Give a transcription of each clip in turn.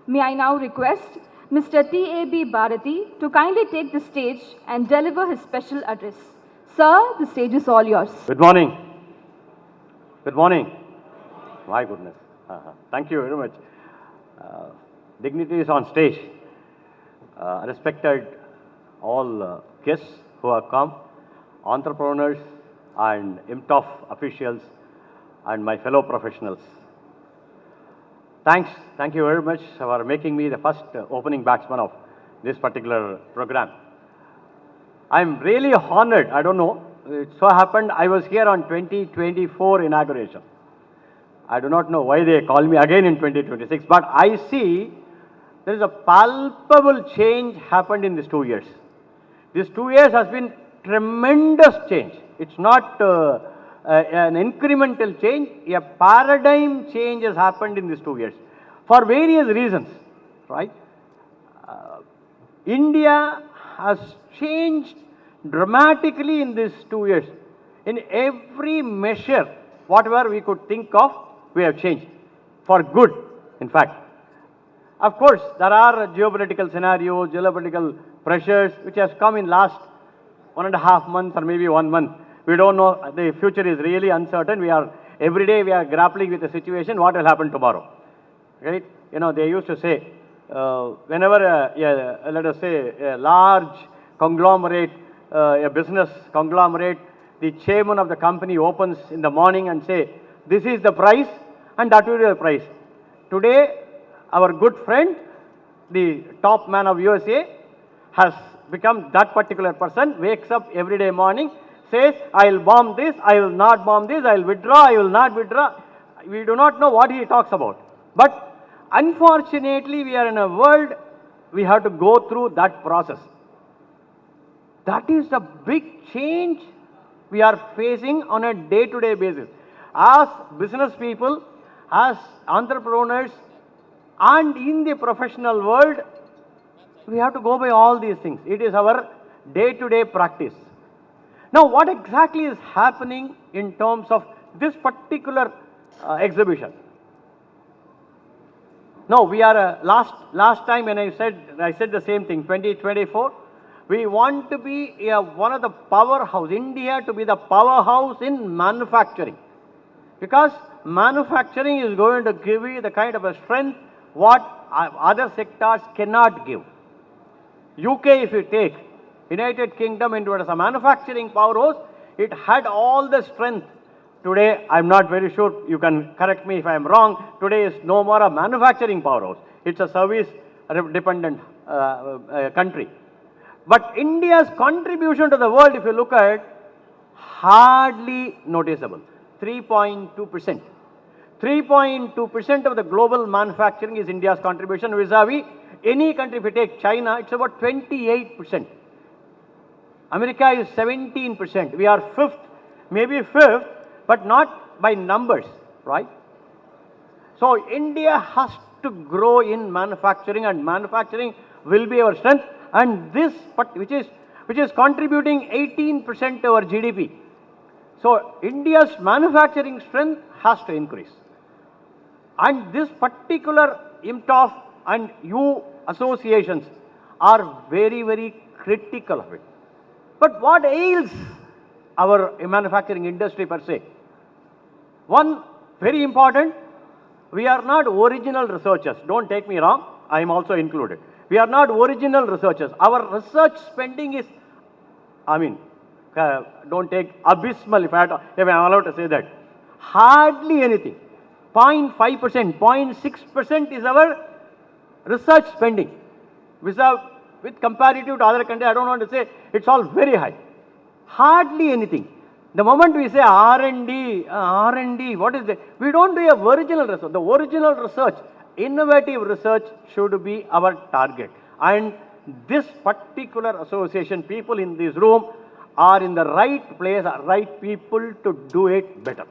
May I now request Mr. T.A.B. Bharati to kindly take the stage and deliver his special address. Sir, the stage is all yours. Good morning. Good morning. My goodness. Thank you very much. Dignitaries on stage, respected all guests who have come, entrepreneurs and IMTOF officials and my fellow professionals. Thank you very much for making me the first opening batsman of this particular program. I'm really honored. I don't know, it so happened I was here on 2024 inauguration. I do not know why they call me again in 2026, but I see there is a palpable change happened in these 2 years. These 2 years has been tremendous change. It's not an incremental change, a paradigm change has happened in these 2 years for various reasons, right? India has changed dramatically in these 2 years. In every measure, whatever we could think of, we have changed for good, in fact. Of course, there are geopolitical scenarios, geopolitical pressures which has come in last 1.5 months or maybe 1 month. We don't know, the future is really uncertain. Every day we are grappling with the situation, what will happen tomorrow, right? You know, they used to say, whenever, let us say, a large conglomerate, a business conglomerate, the chairman of the company opens in the morning and say, this is the price and that will be the price. Today, our good friend, the top man of USA, has become that particular person, wakes up every day morning, says, I will bomb this, I will not bomb this, I will withdraw, I will not withdraw. We do not know what he talks about. But unfortunately, we are in a world, we have to go through that process. That is the big change we are facing on a day-to-day basis. As business people, as entrepreneurs, and in the professional world, we have to go by all these things. It is our day-to-day practice. Now, what exactly is happening in terms of this particular exhibition? No, we are last time when I said the same thing. 2024, we want to be one of the powerhouse. India to be the powerhouse in manufacturing, because manufacturing is going to give you the kind of a strength what other sectors cannot give. UK, if you take, United Kingdom, into it as a manufacturing powerhouse, it had all the strength. Today, I'm not very sure, you can correct me if I'm wrong, today is no more a manufacturing powerhouse. It's a service-dependent country. But India's contribution to the world, if you look at, hardly noticeable, 3.2%. 3.2% of the global manufacturing is India's contribution vis-a-vis any country. If you take China, it's about 28%. America is 17%. We are fifth, maybe fifth, but not by numbers, right? So India has to grow in manufacturing, and manufacturing will be our strength, and this, which is contributing 18% to our GDP. So India's manufacturing strength has to increase. And this particular IMTOF and you associations are very, very critical of it. But what ails our manufacturing industry per se? One, very important, we are not original researchers. Don't take me wrong, I am also included. We are not original researchers. Our research spending is, don't take abysmal, if I am allowed to say that. Hardly anything. 0.5%, 0.6% is our research spending. With comparative to other countries, I don't want to say, it's all very high. Hardly anything. The moment we say R&D, what is that? We don't do a original research. The original research, innovative research should be our target. And this particular association, people in this room are in the right place, right people to do it better,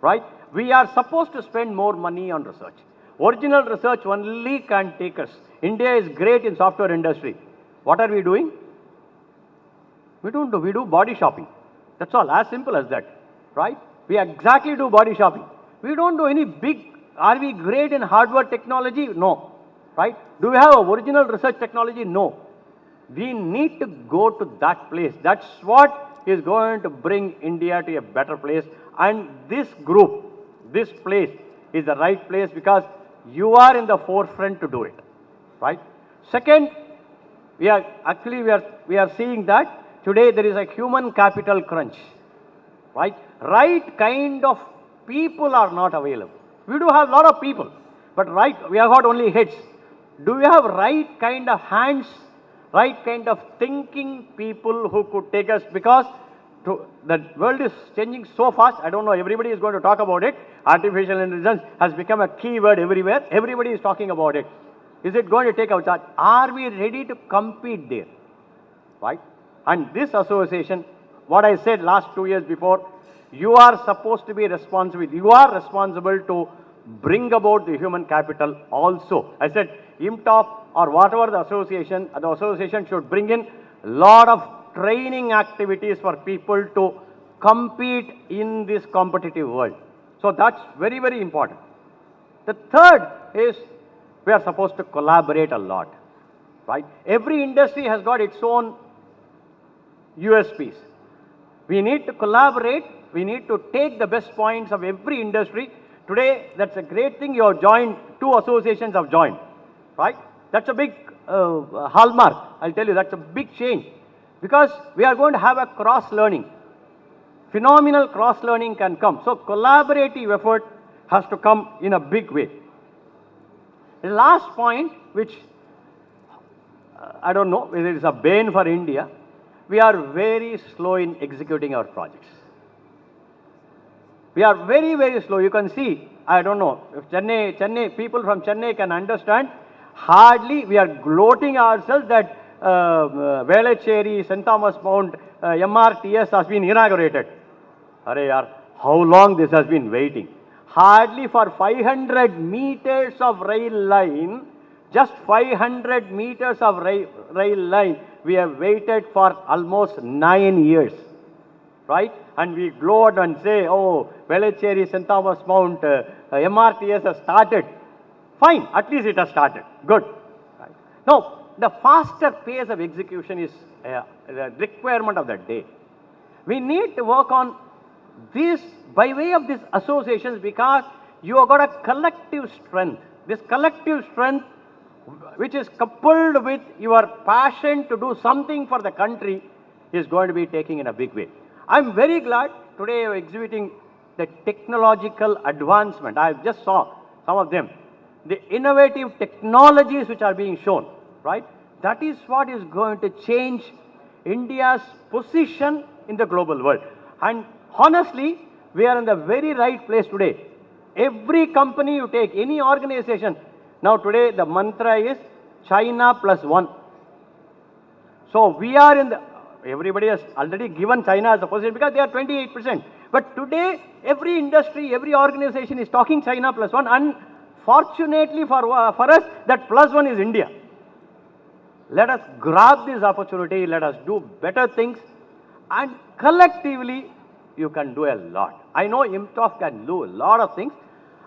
right? We are supposed to spend more money on research. Original research only can take us. India is great in software industry. What are we doing? We don't do, we do body shopping. That's all, as simple as that, right? We exactly do body shopping. We don't do any big, are we great in hardware technology? No. right? Do we have a original research technology? No. We need to go to that place. That's what is going to bring India to a better place. And this group, this place is the right place because you are in the forefront to do it, right? Second, we are seeing that today there is a human capital crunch, right? Right kind of people are not available. We do have a lot of people, but we have got only heads. Do we have right kind of hands, right kind of thinking people who could take us? Because the world is changing so fast. I don't know, everybody is going to talk about it. Artificial intelligence has become a key word everywhere. Everybody is talking about it. Is it going to take our charge? Are we ready to compete there? Right? And this association, what I said last 2 years before, you are supposed to be responsible. You are responsible to bring about the human capital also. I said IMTOF or whatever the association should bring in a lot of training activities for people to compete in this competitive world. So that's very, very important. The third is we are supposed to collaborate a lot, right? Every industry has got its own USPs. We need to collaborate. We need to take the best points of every industry. Today, that's a great thing. You have joined, 2 associations have joined, right? That's a big hallmark. I'll tell you, that's a big change. Because we are going to have a cross-learning. Phenomenal cross-learning can come. So collaborative effort has to come in a big way. The last point, which I don't know whether it is a bane for India, we are very slow in executing our projects. We are very, very slow. You can see, I don't know, if Chennai, people from Chennai can understand, hardly we are gloating ourselves that Velachery, St. Thomas Mount, MRTS has been inaugurated. Arey yaar, how long this has been waiting? Hardly for 500 meters of rail line, just 500 meters of rail line, we have waited for almost 9 years, right? And we gloat and say, oh, Velachery, St. Thomas Mount, MRTS has started. Fine, at least it has started. Good. Right. Now, the faster pace of execution is the requirement of the day. We need to work on this by way of these associations because you have got a collective strength. This collective strength, which is coupled with your passion to do something for the country, is going to be taking in a big way. I'm very glad today you're exhibiting the technological advancement. I just saw some of them. The innovative technologies which are being shown, right? That is what is going to change India's position in the global world. And honestly, we are in the very right place today. Every company you take, any organization, now today the mantra is China plus one. So we are in the, everybody has already given China as a position because they are 28%. But today, every industry, every organization is talking China plus one. Unfortunately for us, that plus one is India. Let us grab this opportunity, let us do better things, and collectively, you can do a lot. I know IMTOF can do a lot of things.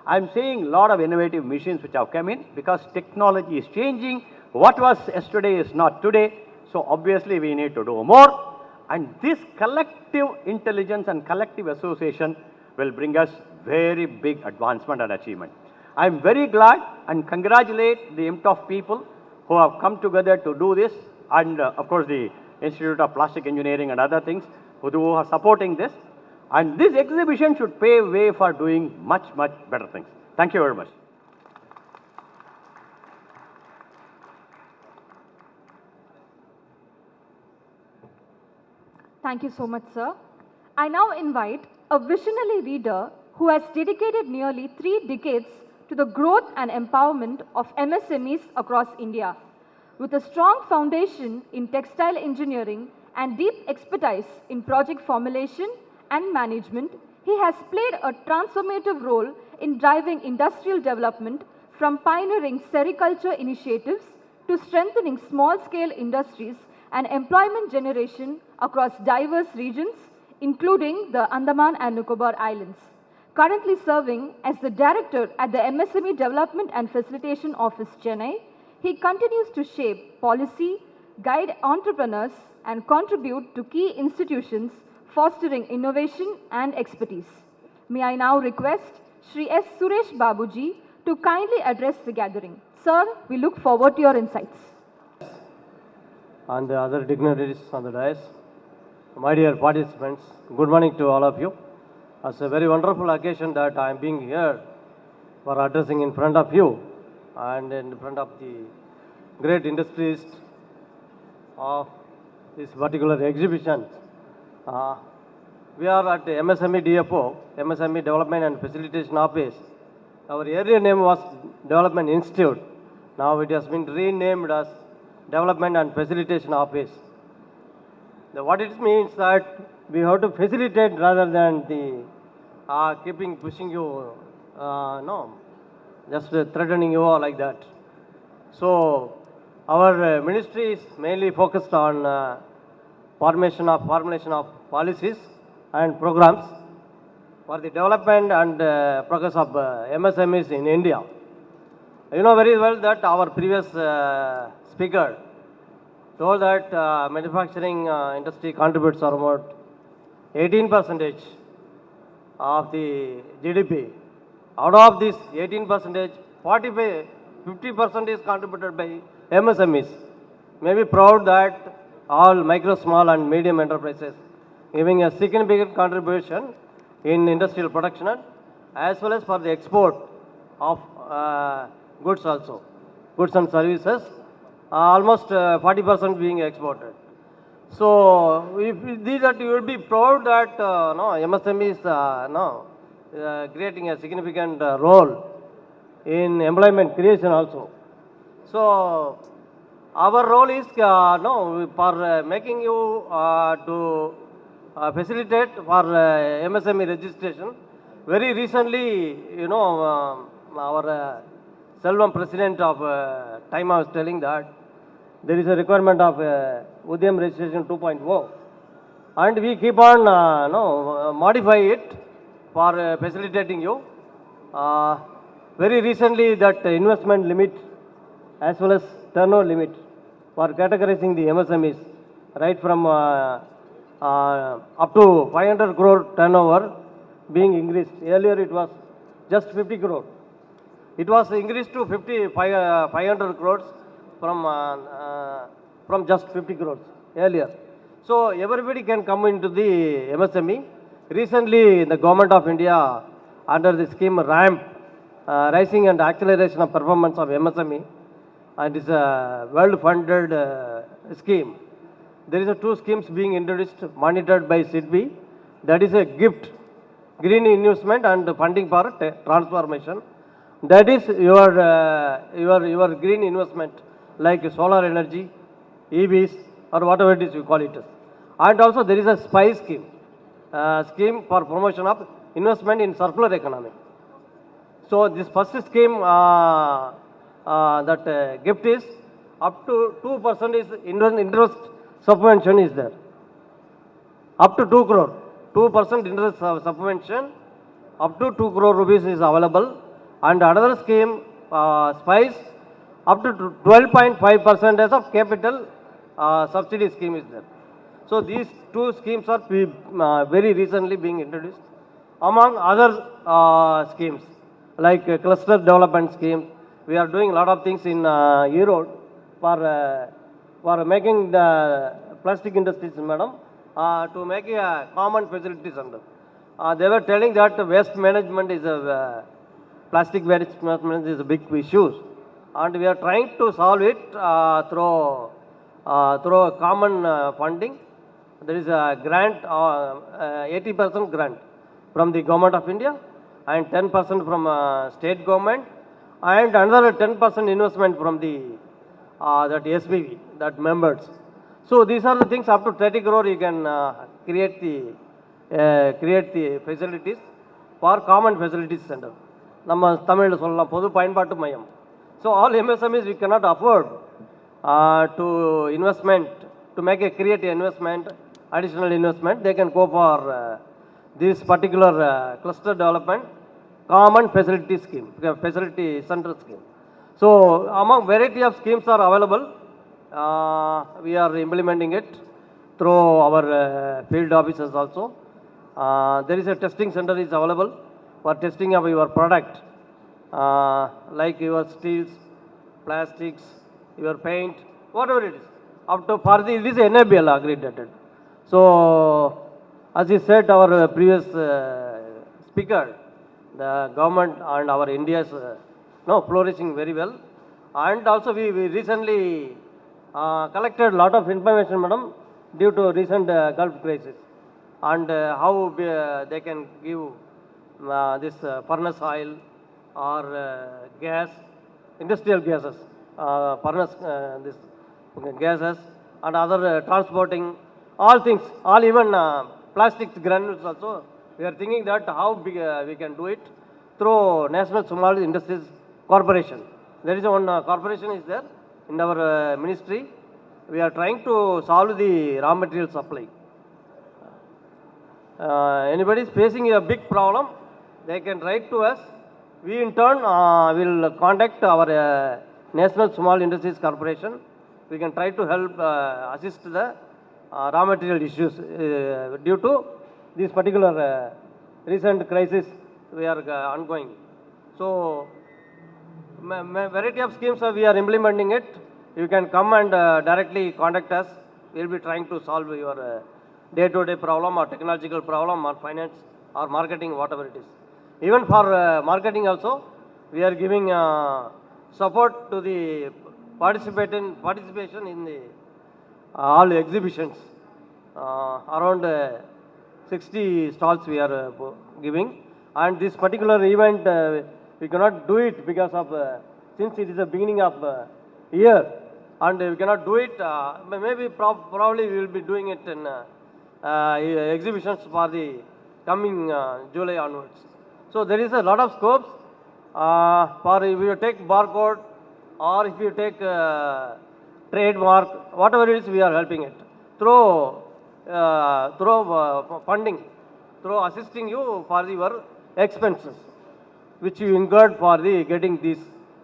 I'm seeing a lot of innovative machines which have come in because technology is changing. What was yesterday is not today. So obviously we need to do more. And this collective intelligence and collective association will bring us very big advancement and achievement. I'm very glad and congratulate the IMTOF people who have come together to do this, and of course the Institute of Plastic Engineering and other things who are supporting this. And this exhibition should pave way for doing much, much better things. Thank you very much. Thank you so much, sir. I now invite a visionary leader who has dedicated nearly 3 decades to the growth and empowerment of MSMEs across India. With a strong foundation in textile engineering and deep expertise in project formulation and management, he has played a transformative role in driving industrial development from pioneering sericulture initiatives to strengthening small-scale industries and employment generation across diverse regions, including the Andaman and Nicobar Islands. Currently serving as the Director at the MSME Development and Facilitation Office, Chennai, he continues to shape policy, guide entrepreneurs, and contribute to key institutions fostering innovation and expertise. May I now request Shri S. Suresh Babuji to kindly address the gathering. Sir, we look forward to your insights. And the other dignitaries on the dais, my dear participants, good morning to all of you. It's a very wonderful occasion that I am being here for addressing in front of you and in front of the great industries of this particular exhibition. We are at the MSME DFO, MSME Development and Facilitation Office. Our earlier name was Development Institute. Now it has been renamed as Development and Facilitation Office. What it means that we have to facilitate rather than the pushing you, no, just threatening you or like that. So our ministry is mainly focused on formulation of policies and programs for the development and progress of MSMEs in India. You know very well that our previous speaker told that manufacturing industry contributes about 18% of the GDP. Out of this 18%, 50% is contributed by MSMEs. May be proud that all micro, small and medium enterprises giving a significant contribution in industrial production as well as for the export of goods also, goods and services, almost 40% being exported. So, if these are, you will be proud that MSME is creating a significant role in employment creation also. So, our role is for making you to facilitate for MSME registration. Very recently, our Selvam President of time I was telling that there is a requirement of Udyam registration 2.0 and we keep on modify it for facilitating you. Very recently that investment limit as well as turnover limit for categorizing the MSMEs right from up to 500 crore turnover being increased. Earlier it was just 50 crore. It was increased to 500 crores from just 50 crores earlier. So everybody can come into the MSME. Recently, the government of India, under the scheme RAMP, Rising and Acceleration of Performance of MSME, and it is a world-funded scheme. There is two schemes being introduced, monitored by SIDBI. That is a GIFT, Green Investment and Funding for Transformation. That is your green investment like solar energy, EVs or whatever it is you call it. And also there is a SPICE scheme, scheme for promotion of investment in circular economy. So this first scheme that gift is up to 2% is interest subvention is there. Up to 2 crore, 2% interest subvention, up to 2 crore rupees is available. And another scheme, SPICE, up to 12.5% as of capital subsidy scheme is there. So these two schemes are very recently being introduced. Among other schemes, like cluster development scheme, we are doing a lot of things in Erode for making the plastic industries, madam, to make a common facility center. They were telling that waste management is a plastic waste management is a big issue, and we are trying to solve it through a common funding. There is a grant, 80% grant from the government of India and 10% from state government and another 10% investment from the that SPV, that members. So these are the things up to 30 crore you can create the facilities for common facilities center. நம்ம தமிழில் சொல்லலாம் பொது பயன்பாட்டு மையம். So all MSMEs we cannot afford to investment, to make a create investment, additional investment, they can go for this particular cluster development common facility scheme, facility center scheme. So among variety of schemes are available. We are implementing it through our field offices also. There is a testing center is available for testing of your product, like your steels, plastics, your paint, whatever it is. Up to for the, it is NABL accredited. So as you said, our previous speaker, the government and our India is flourishing very well. And also we recently collected a lot of information, madam, due to recent Gulf crisis, and how they can give this furnace oil or gas, industrial gases, furnace this gases and other transporting, all things, all even plastics granules also. We are thinking that how big, we can do it through National Small Industries Corporation. There is one corporation is there in our ministry. We are trying to solve the raw material supply. Anybody is facing a big problem, they can write to us. We in turn will contact our National Small Industries Corporation. We can try to help assist the raw material issues due to this particular recent crisis we are ongoing. So variety of schemes we are implementing it. You can come and directly contact us. We will be trying to solve your day-to-day problem or technological problem or finance or marketing, whatever it is. Even for marketing also, we are giving support to the participation in the all exhibitions. Around 60 stalls we are giving. And this particular event, we cannot do it because of, since it is the beginning of year, and we cannot do it, maybe probably we will be doing it in exhibitions for the coming July onwards. So there is a lot of scopes for if you take barcode or if you take trademark, whatever it is, we are helping it through funding, through assisting you for your expenses which you incurred for the getting these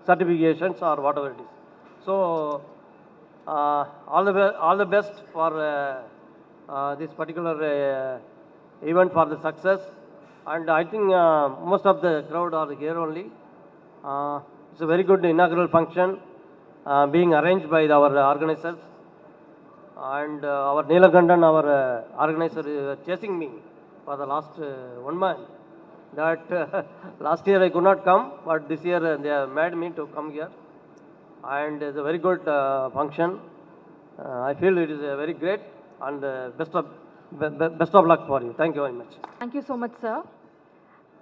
certifications or whatever it is. So all the best for this particular event for the success. And I think most of the crowd are here only. It's a very good inaugural function being arranged by our organizers. And our Neelakandan, our organizer, is chasing me for the last 1 month. That last year I could not come, but this year they have made me to come here. And it's a very good function. I feel it is very great, and best of luck for you. Thank you very much. Thank you so much, sir.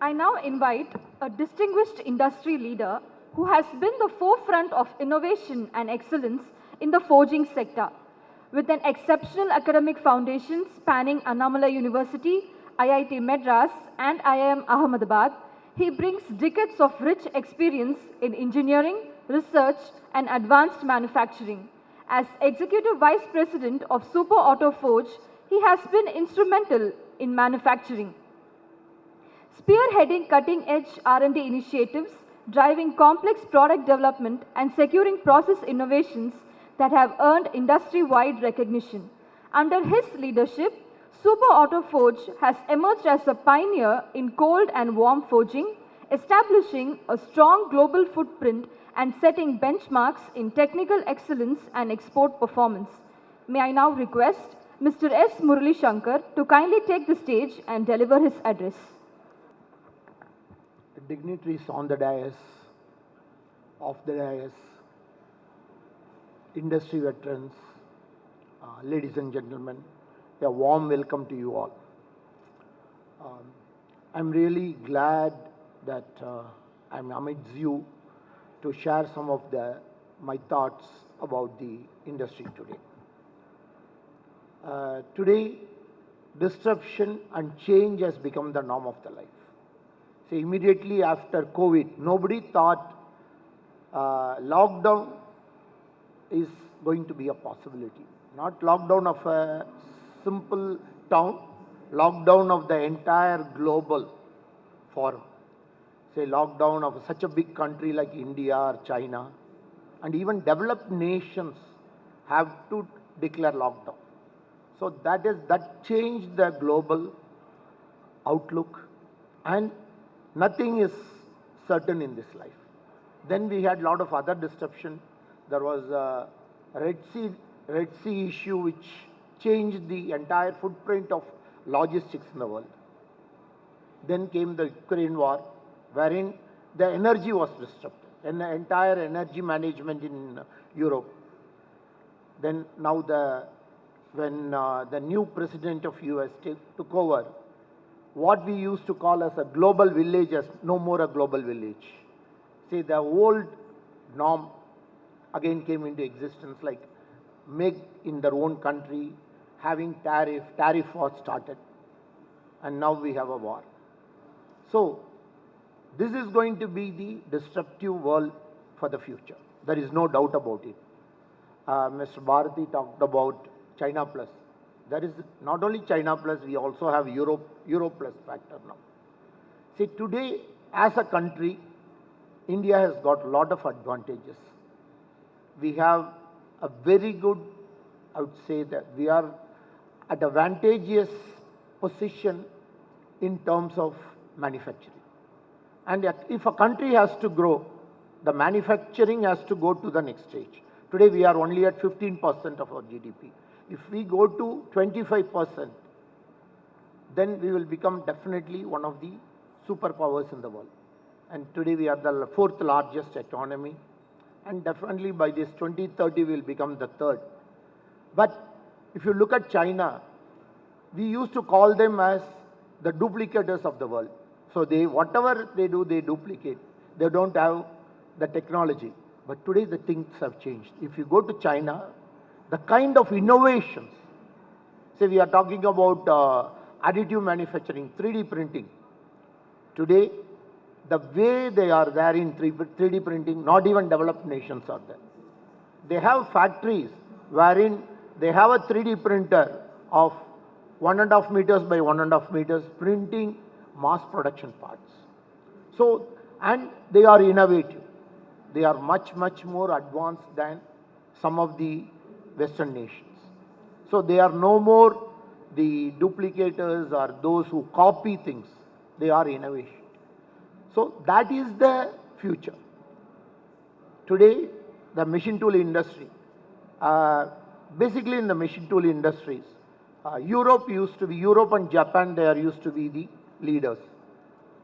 I now invite a distinguished industry leader who has been the forefront of innovation and excellence in the forging sector. With an exceptional academic foundation spanning Annamala University, IIT Madras and IIM Ahmedabad, he brings decades of rich experience in engineering, research and advanced manufacturing. As Executive Vice President of Super Auto Forge, he has been instrumental in manufacturing, spearheading cutting-edge R&D initiatives, driving complex product development and securing process innovations that have earned industry-wide recognition. Under his leadership, Super Auto Forge has emerged as a pioneer in cold and warm forging, establishing a strong global footprint and setting benchmarks in technical excellence and export performance. May I now request Mr. S. Murali Shankar to kindly take the stage and deliver his address. The dignitaries on the dais, off the dais, industry veterans, ladies and gentlemen, a warm welcome to you all. I'm really glad that I'm amidst you to share some of my thoughts about the industry today. Today, disruption and change has become the norm of the life. See, immediately after COVID, nobody thought lockdown is going to be a possibility. Not lockdown of a simple town, lockdown of the entire global forum. Say lockdown of such a big country like India or China and even developed nations have to declare lockdown. So that changed the global outlook, and nothing is certain in this life. Then we had a lot of other disruption. There was a Red Sea issue which changed the entire footprint of logistics in the world. Then came the Ukraine war, wherein the energy was disrupted, and the entire energy management in Europe. Then now when the new president of US took over, what we used to call as a global village is no more a global village. See, the old norm again came into existence, like make in their own country, having tariff was started, and now we have a war. So this is going to be the disruptive world for the future. There is no doubt about it. Mr. Bharati talked about China Plus. There is not only China Plus, we also have Europe Plus factor now. See, today as a country, India has got a lot of advantages. We have a very good, I would say that we are at advantageous position in terms of manufacturing. And if a country has to grow, the manufacturing has to go to the next stage. Today we are only at 15% of our GDP. If we go to 25%, then we will become definitely one of the superpowers in the world. And today we are the fourth largest economy, and definitely by this 2030 we will become the third. But if you look at China, we used to call them as the duplicators of the world. So whatever they do, they duplicate. They don't have the technology. But today the things have changed. If you go to China, the kind of innovations, say we are talking about additive manufacturing, 3D printing. Today, the way they are there in 3D printing, not even developed nations are there. They have factories wherein they have a 3D printer of 1.5 meters by 1.5 meters printing mass production parts. So, and they are innovative. They are much more advanced than some of the Western nations. So they are no more the duplicators or those who copy things. They are innovation. So that is the future. Today, the machine tool industry, basically in the machine tool industries, Europe and Japan, they are used to be the leaders.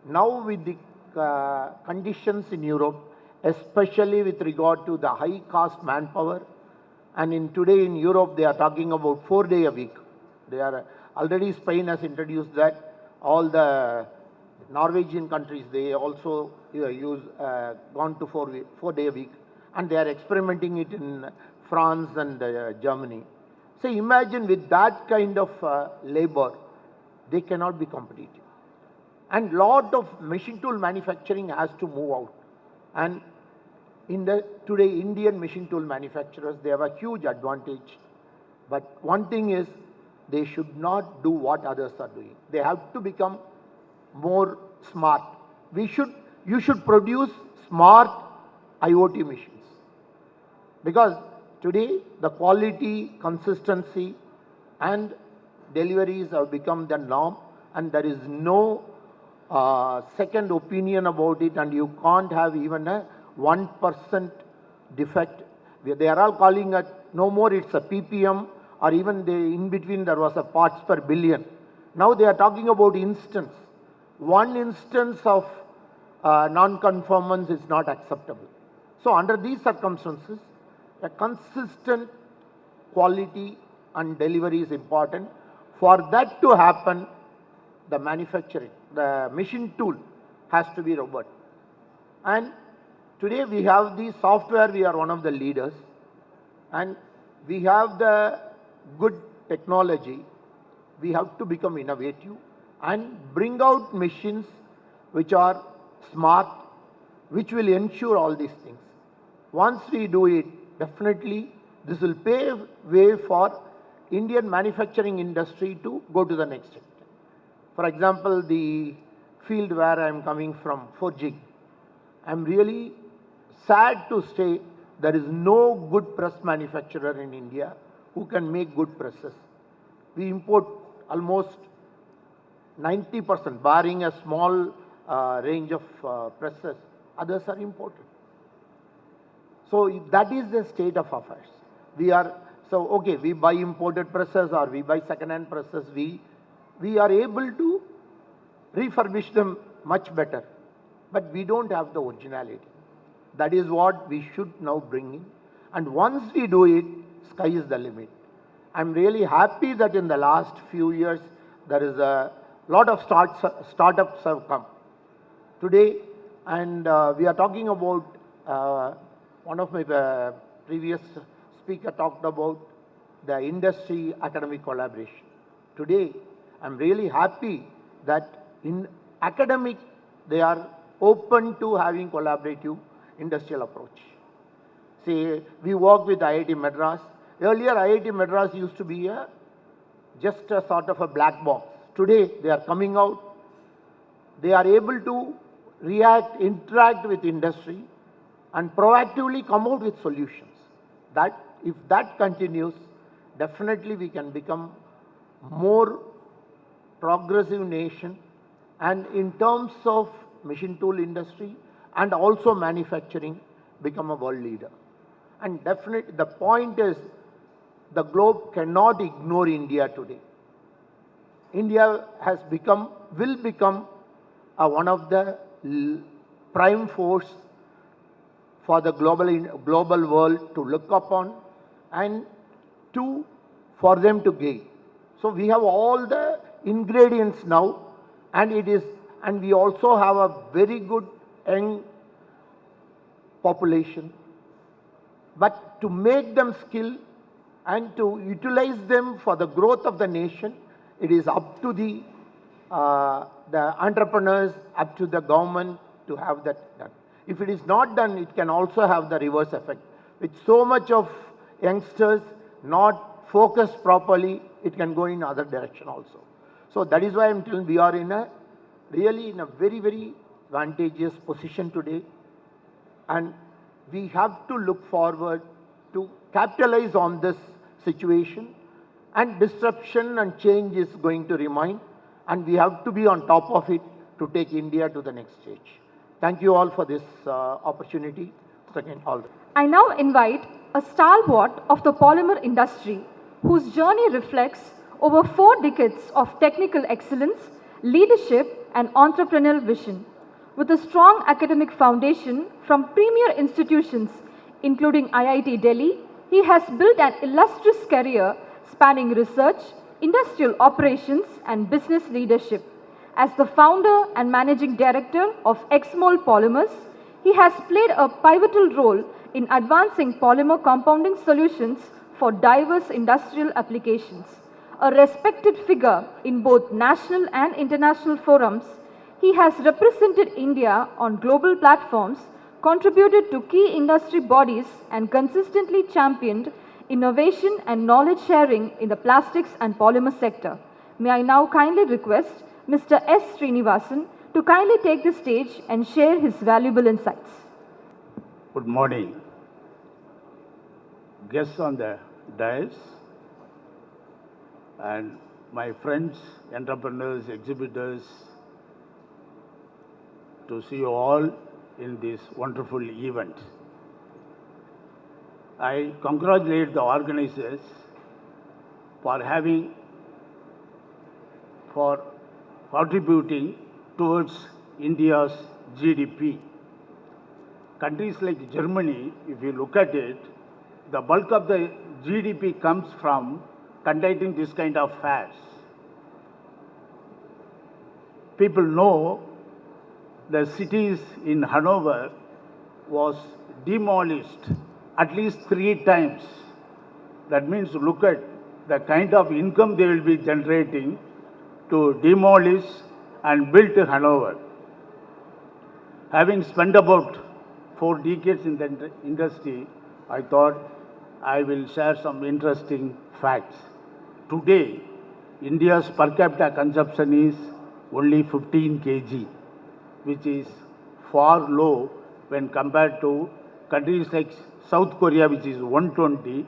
Now with the conditions in Europe, especially with regard to the high cost manpower, and today in Europe they are talking about 4 day a week. They are already, Spain has introduced that. All the Norwegian countries, they also gone to 4 day a week, and they are experimenting it in France and Germany. So imagine with that kind of labor, they cannot be competitive. And lot of machine tool manufacturing has to move out. And today Indian machine tool manufacturers, they have a huge advantage. But one thing is, they should not do what others are doing. They have to become more smart. You should produce smart IoT machines. Because today the quality, consistency and deliveries have become the norm, and there is no second opinion about it, and you can't have even a 1% defect. They are all calling it, no more it's a PPM, or even in between there was a parts per billion. Now they are talking about instance. One instance of non-conformance is not acceptable. So under these circumstances, a consistent quality and delivery is important. For that to happen, the manufacturing, the machine tool has to be robust. And today we have the software, we are one of the leaders, and we have the good technology. We have to become innovative and bring out machines which are smart, which will ensure all these things. Once we do it, definitely this will pave way for Indian manufacturing industry to go to the next step. For example, the field where I am coming from, forging. I am really sad to say there is no good press manufacturer in India who can make good presses. We import almost 90%, barring a small range of presses, others are imported. So that is the state of affairs. Okay, we buy imported presses or we buy second-hand presses, we are able to refurbish them much better, but we don't have the originality. That is what we should now bring in. And once we do it, sky is the limit. I'm really happy that in the last few years, there is a lot of startups have come. Today, and we are talking about, one of my previous speaker talked about the industry academic collaboration. Today, I'm really happy that in academic, they are open to having collaborative industrial approach. Say, we work with IIT Madras. Earlier, IIT Madras used to be just a sort of a black box. Today, they are coming out. They are able to react, interact with industry, and proactively come out with solutions. That, if that continues, definitely we can become more progressive nation, and in terms of machine tool industry and also manufacturing, become a world leader. And definitely the point is, the globe cannot ignore India today. India will become one of the prime force for the global world to look upon and for them to gain. So we have all the ingredients now, and we also have a very good young population. But to make them skilled and to utilize them for the growth of the nation, it is up to the entrepreneurs, up to the government to have that done. If it is not done, it can also have the reverse effect. With so much of youngsters not focused properly, it can go in other direction also. So that is why I'm telling we are really in a very, very advantageous position today. And we have to look forward to capitalize on this situation, and disruption and change is going to remain, and we have to be on top of it to take India to the next stage. Thank you all for this opportunity. I now invite a stalwart of the polymer industry whose journey reflects over 4 decades of technical excellence, leadership and entrepreneurial vision. With a strong academic foundation from premier institutions including IIT Delhi, he has built an illustrious career spanning research, industrial operations and business leadership. As the founder and managing director of Exmol Polymers, he has played a pivotal role in advancing polymer compounding solutions for diverse industrial applications. A respected figure in both national and international forums, he has represented India on global platforms, contributed to key industry bodies and consistently championed innovation and knowledge sharing in the plastics and polymer sector. May I now kindly request Mr. S. Srinivasan to kindly take the stage and share his valuable insights. Good morning. Guests on the dais and my friends, entrepreneurs, exhibitors, to see you all in this wonderful event. I congratulate the organizers for contributing towards India's GDP. Countries like Germany, if you look at it, the bulk of the GDP comes from conducting this kind of fairs. People know the cities in Hanover was demolished at least 3 times. That means look at the kind of income they will be generating to demolish and build Hanover. Having spent about 4 decades in the industry, I thought I will share some interesting facts. Today, India's per capita consumption is only 15 kg, which is far low when compared to countries like South Korea, which is 120,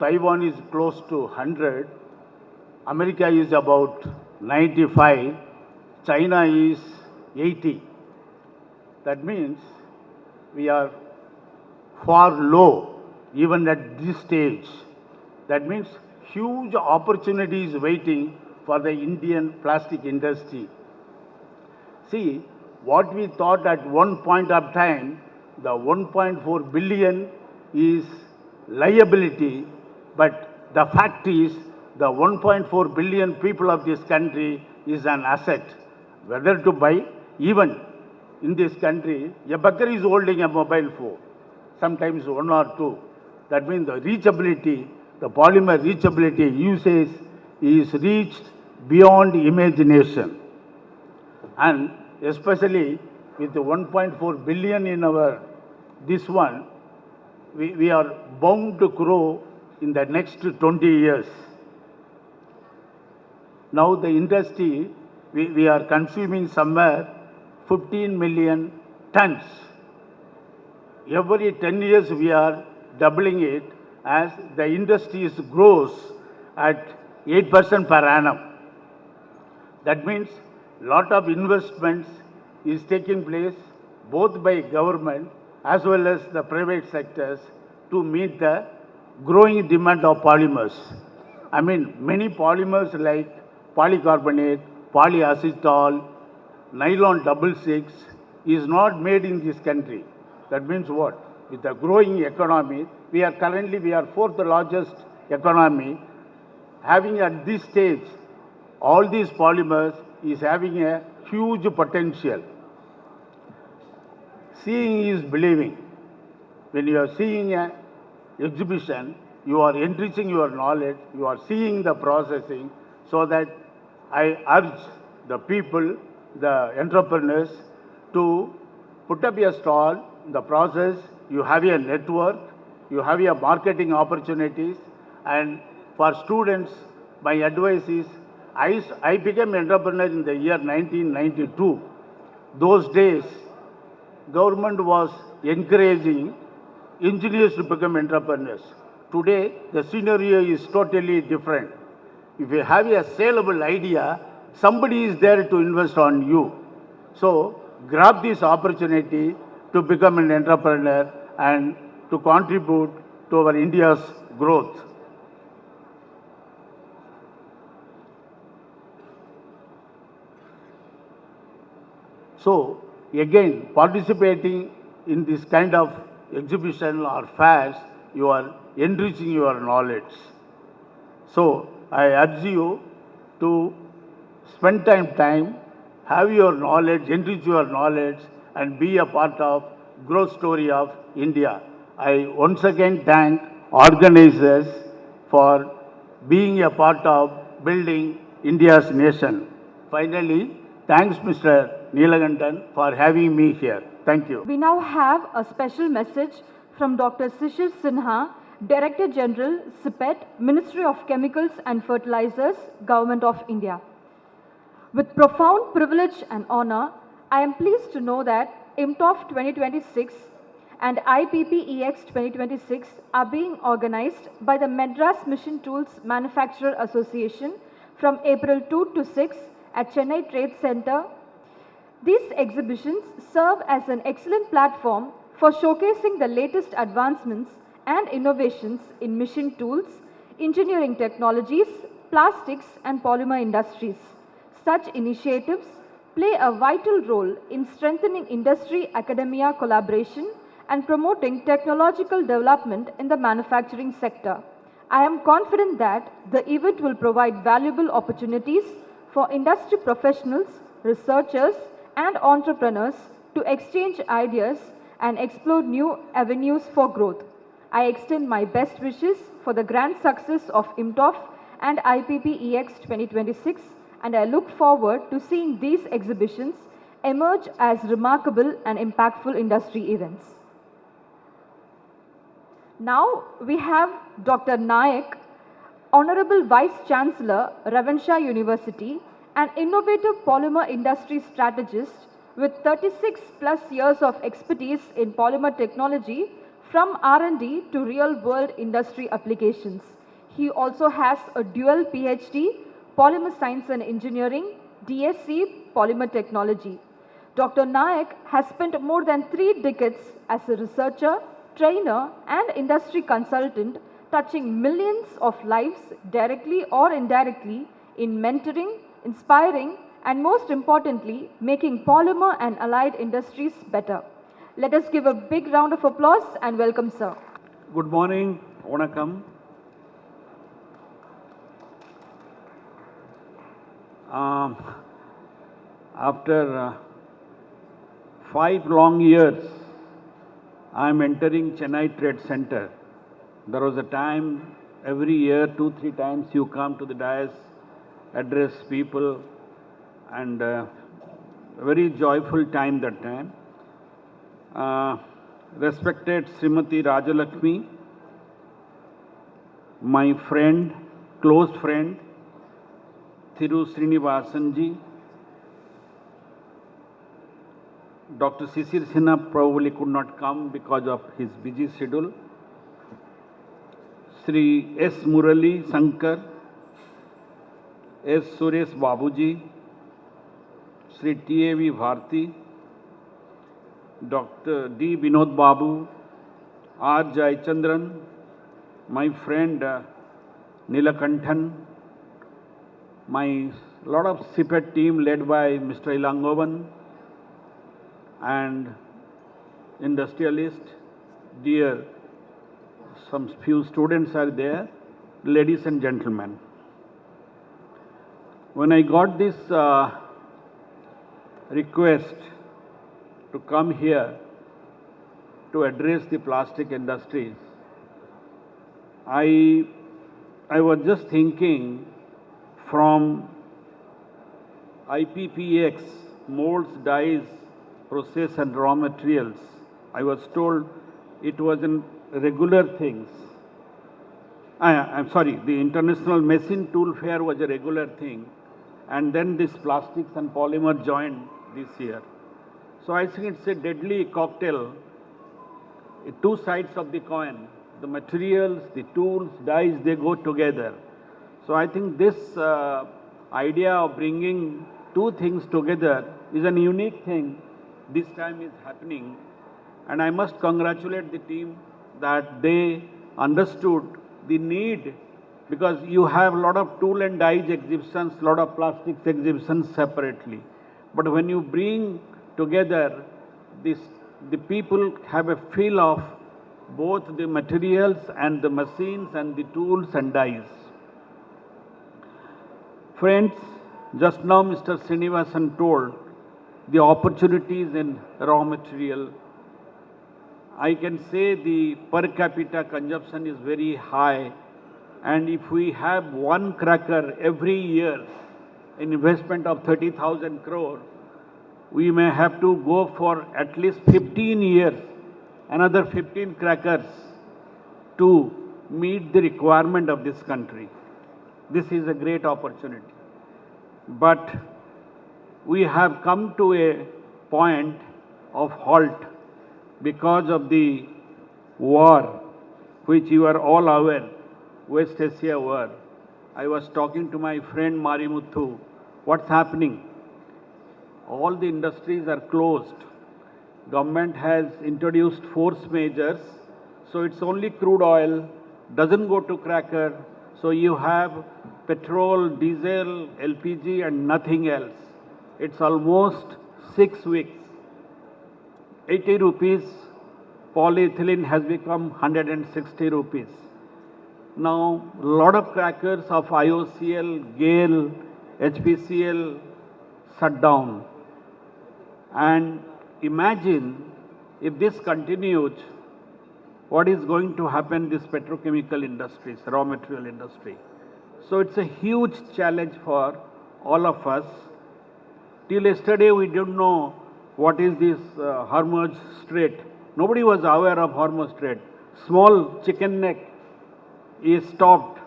Taiwan is close to 100, America is about 95, China is 80. That means we are far low even at this stage. That means huge opportunities waiting for the Indian plastic industry. See, what we thought at one point of time, the 1.4 billion is liability, but the fact is the 1.4 billion people of this country is an asset. Whether to buy, even in this country, a beggar is holding a mobile phone, sometimes one or two. That means the reachability, the polymer reachability usage is reached beyond imagination. And especially with the 1.4 billion in our, this one, we are bound to grow in the next 20 years. Now the industry, we are consuming somewhere 15 million tons. Every 10 years we are doubling it as the industry grows at 8% per annum. That means lot of investments is taking place both by government as well as the private sectors to meet the growing demand of polymers. I mean, many polymers like polycarbonate, polyacetal, nylon 66 is not made in this country. That means what? With the growing economy, we are fourth largest economy. Having at this stage, all these polymers is having a huge potential. Seeing is believing. When you are seeing an exhibition, you are enriching your knowledge, you are seeing the processing, so that I urge the people, the entrepreneurs, to put up a stall, the process, you have a network, you have a marketing opportunities, and for students, my advice is, I became an entrepreneur in the year 1992. Those days, government was encouraging engineers to become entrepreneurs. Today, the scenario is totally different. If you have a saleable idea, somebody is there to invest on you. So, grab this opportunity to become an entrepreneur and to contribute to our India's growth. So, again, participating in this kind of exhibition or fairs, you are enriching your knowledge. So, I urge you to spend time, have your knowledge, enrich your knowledge, and be a part of growth story of India. I once again thank organizers for being a part of building India's nation. Finally, thanks Mr. Neelakantan for having me here. Thank you. We now have a special message from Dr. Shishir Sinha, Director General, CIPET, Ministry of Chemicals and Fertilizers, Government of India. With profound privilege and honor, I am pleased to know that IMTOF 2026 and IPPEX 2026 are being organized by the Madras Machine Tools Manufacturer Association from April 2 to 6 at Chennai Trade Center. These exhibitions serve as an excellent platform for showcasing the latest advancements and innovations in machine tools, engineering technologies, plastics and polymer industries. Such initiatives play a vital role in strengthening industry-academia collaboration and promoting technological development in the manufacturing sector. I am confident that the event will provide valuable opportunities for industry professionals, researchers, and entrepreneurs to exchange ideas and explore new avenues for growth. I extend my best wishes for the grand success of IMTOF and IPPEX 2026, and I look forward to seeing these exhibitions emerge as remarkable and impactful industry events. Now we have Dr. Nayak, Honorable Vice Chancellor, Ravenshaw University, an innovative polymer industry strategist with 36+ years of expertise in polymer technology from R&D to real-world industry applications. He also has a dual PhD, Polymer Science and Engineering, DSc, Polymer Technology. Dr. Nayak has spent more than 3 decades as a researcher, trainer, and industry consultant, touching millions of lives directly or indirectly in mentoring, inspiring, and most importantly, making polymer and allied industries better. Let us give a big round of applause and welcome, sir. Good morning, Vanakkam. After 5 long years, I am entering Chennai Trade Center. There was a time, every year, 2-3 times you come to the dais, address people, and a very joyful time that time. Respected Srimati Rajalakshmi, my friend, close friend, Thiru Srinivasanji, Dr. Sisir Sinha probably could not come because of his busy schedule. Sri S. Murali Sankar, S. Suresh Babuji, Sri T.A.V. Bharti, Dr. D. Vinod Babu, R. Jayachandran, my friend Nilakanthan, my lot of CPET team led by Mr. Ilangovan, and industrialist, dear, some few students are there, ladies and gentlemen. When I got this request to come here to address the plastic industries, I was just thinking from IPPX, molds, dyes, process and raw materials. I was told it was in regular things. I'm sorry, the International Machine Tool Fair was a regular thing. And then this plastics and polymer joined this year. So I think it's a deadly cocktail, 2 sides of the coin. The materials, the tools, dyes, they go together. So I think this idea of bringing 2 things together is an unique thing. This time is happening, and I must congratulate the team that they understood the need, because you have a lot of tool and dyes exhibitions, a lot of plastics exhibitions separately. But when you bring together this, the people have a feel of both the materials and the machines and the tools and dyes. Friends, just now Mr. Srinivasan told the opportunities in raw material. I can say the per capita consumption is very high, and if we have 1 cracker every year, an investment of 30,000 crore, we may have to go for at least 15 years, another 15 crackers to meet the requirement of this country. This is a great opportunity. But we have come to a point of halt because of the war, which you are all aware, West Asia war. I was talking to my friend Marimuthu. What's happening? All the industries are closed. Government has introduced force measures, so it's only crude oil, doesn't go to cracker, so you have petrol, diesel, LPG and nothing else. It's almost 6 weeks. 80 rupees, polyethylene has become 160 rupees. Now, a lot of crackers of IOCL, GALA, HPCL shut down. And imagine if this continues, what is going to happen in this petrochemical industries, raw material industry. So it's a huge challenge for all of us. Till yesterday, we didn't know what is this Hormuz Strait. Nobody was aware of Hormuz Strait. Small chicken neck is stopped.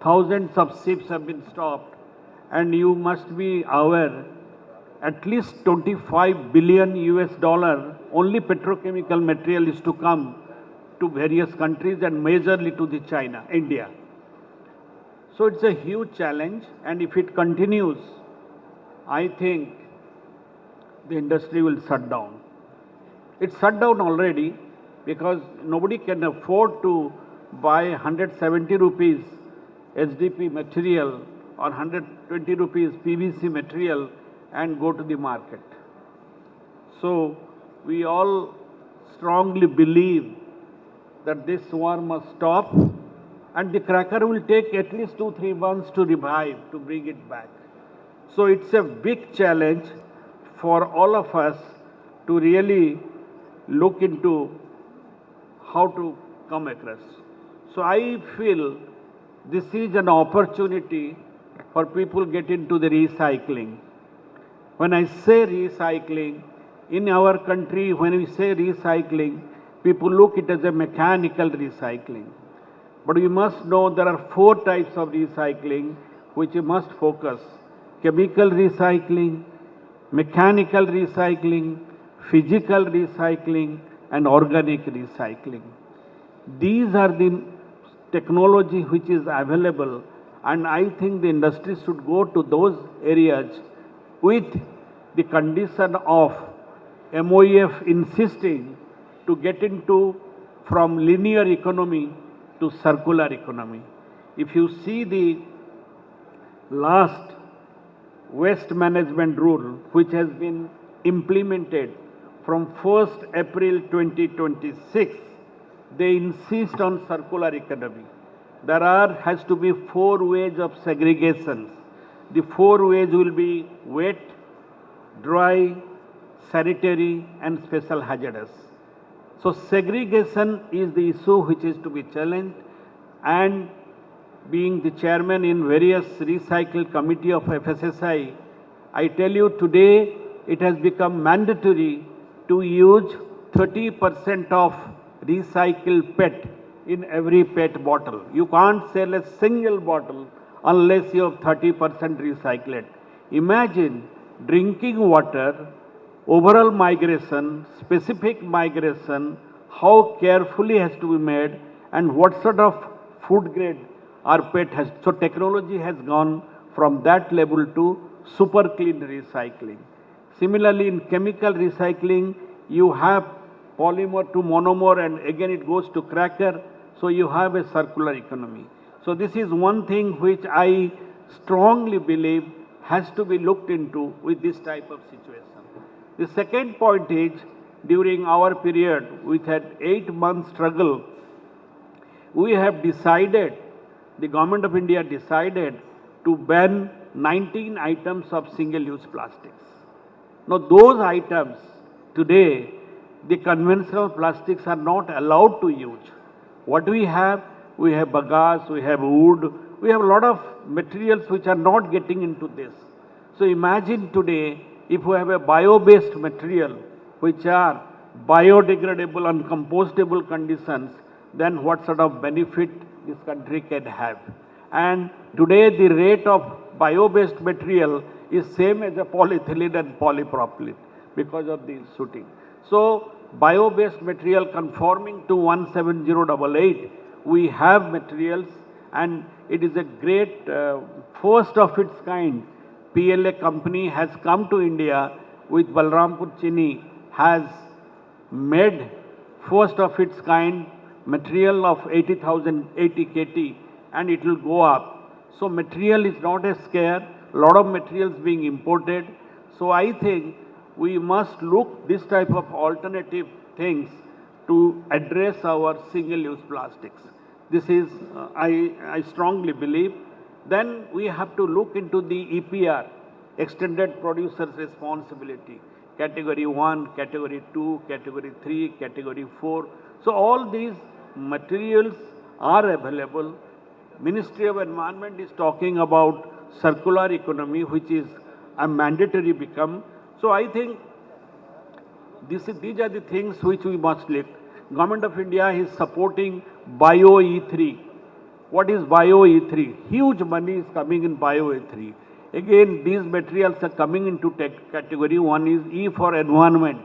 Thousands of ships have been stopped. And you must be aware, at least 25 billion US dollar, only petrochemical material is to come to various countries and majorly to the China, India. So it's a huge challenge, and if it continues, I think the industry will shut down. It's shut down already because nobody can afford to buy 170 rupees SDP material or 120 rupees PVC material and go to the market. So we all strongly believe that this war must stop, and the cracker will take at least 2-3 months to revive, to bring it back. So it's a big challenge for all of us to really look into how to come across. So I feel this is an opportunity for people get into the recycling. When I say recycling, in our country, when we say recycling, people look at it as a mechanical recycling. But you must know there are 4 types of recycling which you must focus: chemical recycling, mechanical recycling, physical recycling, and organic recycling. These are the technology which is available, and I think the industry should go to those areas with the condition of MOEF insisting to get into from linear economy to circular economy. If you see the last waste management rule which has been implemented from 1st April 2026, they insist on circular economy. There has to be 4 ways of segregations. The 4 ways will be wet, dry, sanitary, and special hazardous. So segregation is the issue which is to be challenged, and being the chairman in various recycle committee of FSSI, I tell you today it has become mandatory to use 30% of recycled PET in every PET bottle. You can't sell a single bottle unless you have 30% recycled. Imagine drinking water, overall migration, specific migration, how carefully has to be made, and what sort of food grade our PET has. So technology has gone from that level to super clean recycling. Similarly, in chemical recycling, you have polymer to monomer, and again it goes to cracker, so you have a circular economy. So this is one thing which I strongly believe has to be looked into with this type of situation. The second point is, during our period, we had 8-month struggle, we have decided, the Government of India decided to ban 19 items of single-use plastics. Now those items today, the conventional plastics are not allowed to use. What we have bagasse, we have wood, we have a lot of materials which are not getting into this. So imagine today, if we have a bio-based material which are biodegradable and compostable conditions, then what sort of benefit this country can have. And today the rate of bio-based material is same as a polyethylene and polypropylene because of the shooting. So bio-based material conforming to 17088, we have materials, and it is a great first of its kind. PLA company has come to India with Balrampur Chini, has made first of its kind material of 80 KT, and it will go up. So material is not a scare, a lot of materials being imported. So I think we must look this type of alternative things to address our single-use plastics. This is, I strongly believe. Then we have to look into the EPR, Extended Producer's Responsibility, Category 1, Category 2, Category 3, Category 4. So all these materials are available. Ministry of Environment is talking about circular economy, which is a mandatory become. So I think these are the things which we must look. Government of India is supporting Bio E3. What is Bio E3? Huge money is coming in Bio E3. Again, these materials are coming into category. One is E for environment.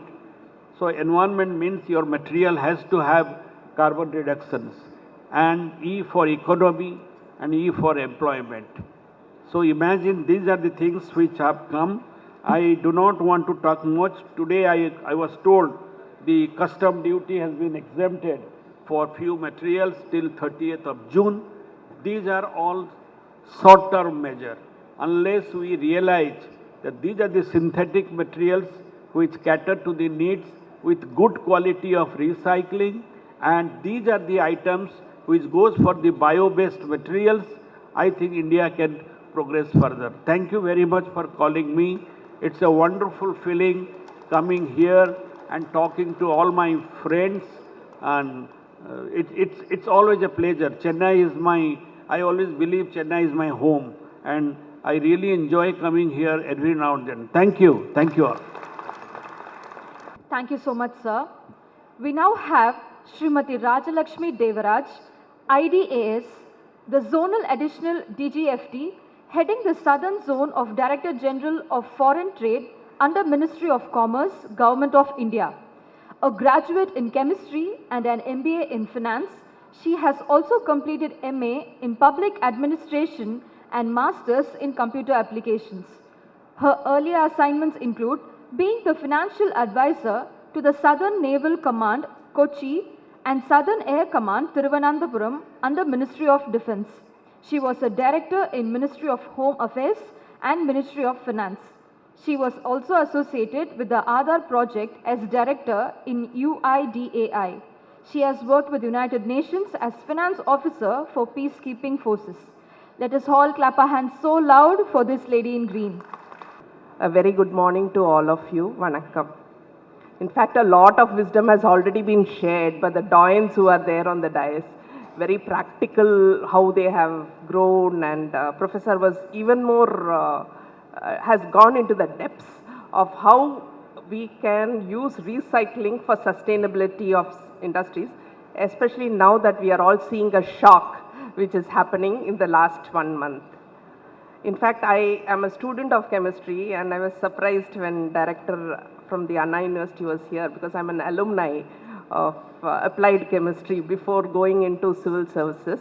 So environment means your material has to have carbon reductions, and E for economy, and E for employment. So imagine these are the things which have come. I do not want to talk much. Today I was told the custom duty has been exempted for few materials till 30th of June. These are all short-term measure. Unless we realize that these are the synthetic materials which cater to the needs with good quality of recycling, and these are the items which goes for the bio-based materials, I think India can progress further. Thank you very much for calling me. It's a wonderful feeling coming here and talking to all my friends, and it's always a pleasure. Chennai is I always believe Chennai is my home, and I really enjoy coming here every now and then. Thank you all. Thank you so much, sir. We now have Srimati Rajalakshmi Devaraj, IDAS, the Zonal Additional DGFT, heading the Southern Zone of Director General of Foreign Trade under Ministry of Commerce, Government of India. A graduate in chemistry and an MBA in finance, she has also completed MA in public administration and masters in computer applications. Her earlier assignments include being the financial advisor to the Southern Naval Command, Kochi, and Southern Air Command, Thiruvananthapuram, under Ministry of Defence. She was a director in Ministry of Home Affairs and Ministry of Finance. She was also associated with the Aadhaar project as director in UIDAI. She has worked with United Nations as finance officer for peacekeeping forces. Let us all clap our hands so loud for this lady in green. A very good morning to all of you. Vanakkam. In fact, a lot of wisdom has already been shared by the doyens who are there on the dais. Very practical how they have grown, and Professor was even more, has gone into the depths of how we can use recycling for sustainability of industries, especially now that we are all seeing a shock which is happening in the last 1 month. In fact, I am a student of chemistry, and I was surprised when director from the Anna University was here, because I'm an alumni of applied chemistry before going into civil services.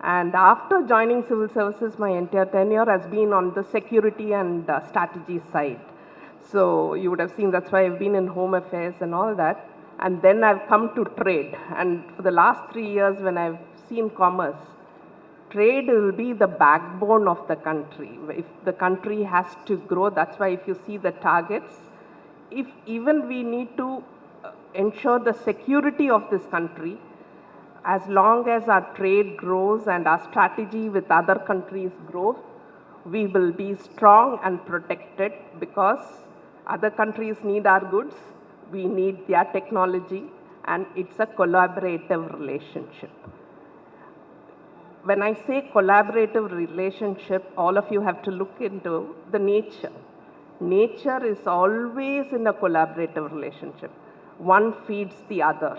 And after joining civil services, my entire tenure has been on the security and strategy side. So you would have seen that's why I've been in home affairs and all that. And then I've come to trade. And for the last 3 years when I've seen commerce, trade will be the backbone of the country. If the country has to grow, that's why if you see the targets, if even we need to ensure the security of this country, as long as our trade grows and our strategy with other countries grows, we will be strong and protected, because other countries need our goods, we need their technology, and it's a collaborative relationship. When I say collaborative relationship, all of you have to look into the nature. Nature is always in a collaborative relationship. One feeds the other.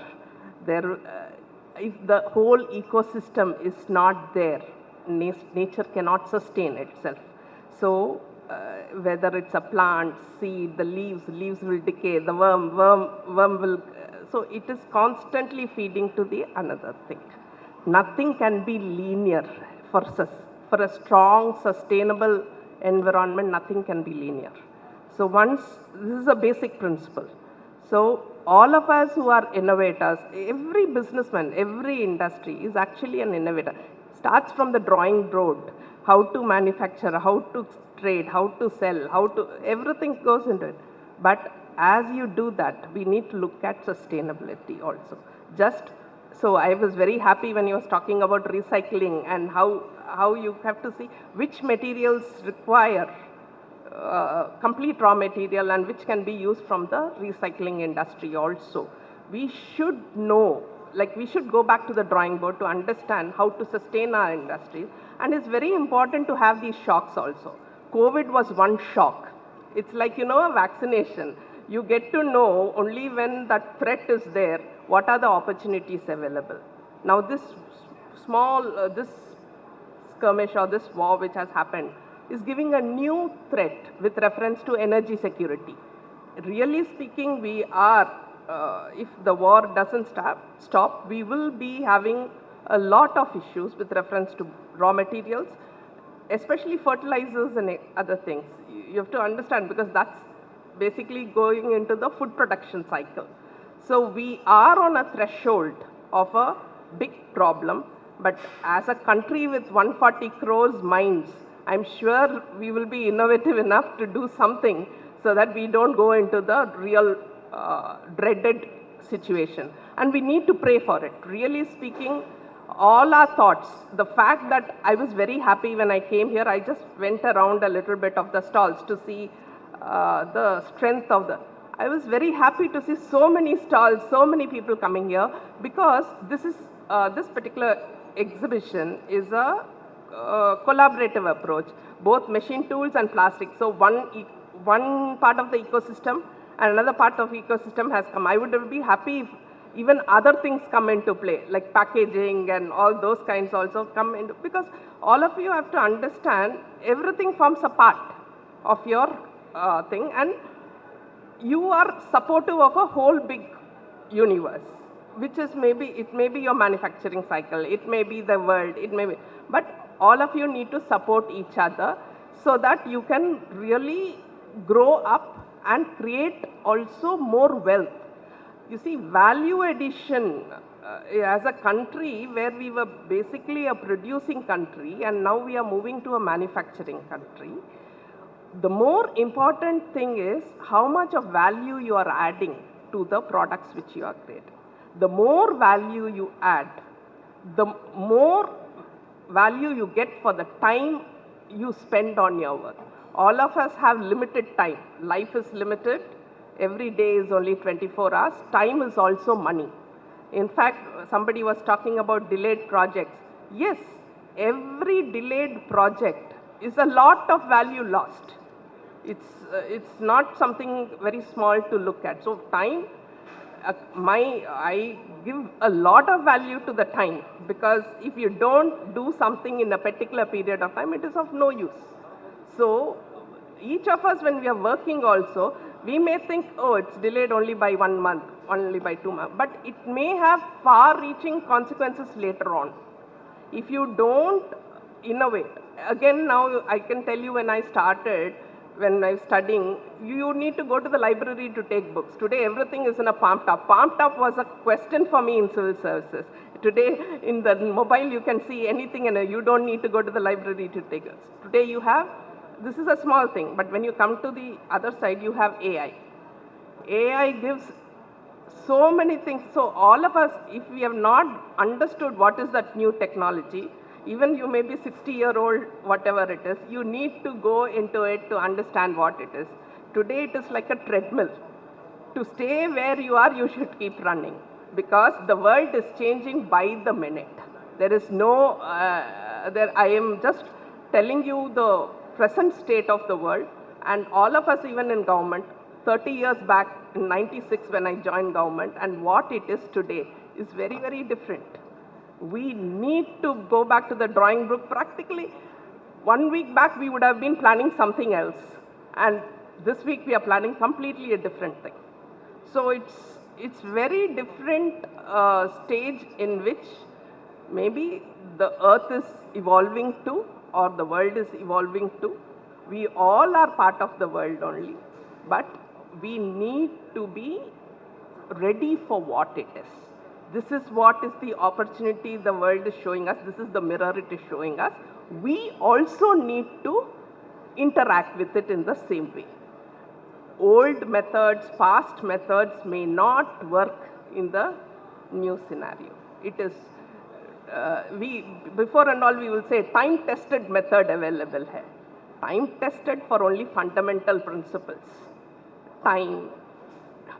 If the whole ecosystem is not there, nature cannot sustain itself. So whether it's a plant, seed, the leaves will decay, the worm will, so it is constantly feeding to the another thing. Nothing can be linear. For a strong, sustainable environment, nothing can be linear. So this is a basic principle. So all of us who are innovators, every businessman, every industry is actually an innovator. It starts from the drawing board, how to manufacture, how to trade, how to sell, everything goes into it. But as you do that, we need to look at sustainability also. So I was very happy when he was talking about recycling and how you have to see which materials require complete raw material and which can be used from the recycling industry also. We should know, like we should go back to the drawing board to understand how to sustain our industries. And it's very important to have these shocks also. COVID was one shock. It's like, a vaccination. You get to know only when that threat is there, what are the opportunities available. Now this this skirmish or this war which has happened is giving a new threat with reference to energy security. Really speaking, we are if the war doesn't stop, we will be having a lot of issues with reference to raw materials, especially fertilizers and other things. You have to understand, because that's basically going into the food production cycle. So we are on a threshold of a big problem, but as a country with 140 crores minds, I'm sure we will be innovative enough to do something so that we don't go into the real dreaded situation. And we need to pray for it. Really speaking, all our thoughts, the fact that I was very happy when I came here, I just went around a little bit of the stalls to see the strength of the, I was very happy to see so many stalls, so many people coming here, because this is, this particular exhibition is a collaborative approach, both machine tools and plastic. So one part of the ecosystem and another part of ecosystem has come. I would be happy if even other things come into play, like packaging and all those kinds also come into, because all of you have to understand everything forms a part of your thing, and you are supportive of a whole big universe, which is maybe, it may be your manufacturing cycle, it may be the world, it may be, but all of you need to support each other so that you can really grow up and create also more wealth. You see, value addition as a country where we were basically a producing country and now we are moving to a manufacturing country, the more important thing is how much of value you are adding to the products which you are creating. The more value you add, the more value you get for the time you spend on your work. All of us have limited time. Life is limited. Every day is only 24 hours. Time is also money. In fact, somebody was talking about delayed projects. Yes, every delayed project is a lot of value lost. It's not something very small to look at. So time, I give a lot of value to the time, because if you don't do something in a particular period of time, it is of no use. So each of us, when we are working also, we may think, oh, it's delayed only by 1 month, only by 2 months, but it may have far-reaching consequences later on. If you don't innovate, again now I can tell you, when I started, when I was studying, you need to go to the library to take books. Today everything is in a palm top. Palm top was a question for me in civil services. Today in the mobile you can see anything and you don't need to go to the library to take it. Today you have, this is a small thing, but when you come to the other side, you have AI. AI gives so many things. So all of us, if we have not understood what is that new technology, even you may be 60-year-old, whatever it is, you need to go into it to understand what it is. Today it is like a treadmill. To stay where you are, you should keep running, because the world is changing by the minute. There is no, I am just telling you the present state of the world, and all of us, even in government, 30 years back in 96 when I joined government, and what it is today is very, very different. We need to go back to the drawing book. Practically 1 week back we would have been planning something else, and this week we are planning completely a different thing. So it's very different stage in which maybe the earth is evolving to, or the world is evolving to. We all are part of the world only, but we need to be ready for what it is. This is what is the opportunity the world is showing us. This is the mirror it is showing us. We also need to interact with it in the same way. Old methods, past methods may not work in the new scenario. It is, before and all we will say time-tested method available hai. Time-tested for only fundamental principles. Time,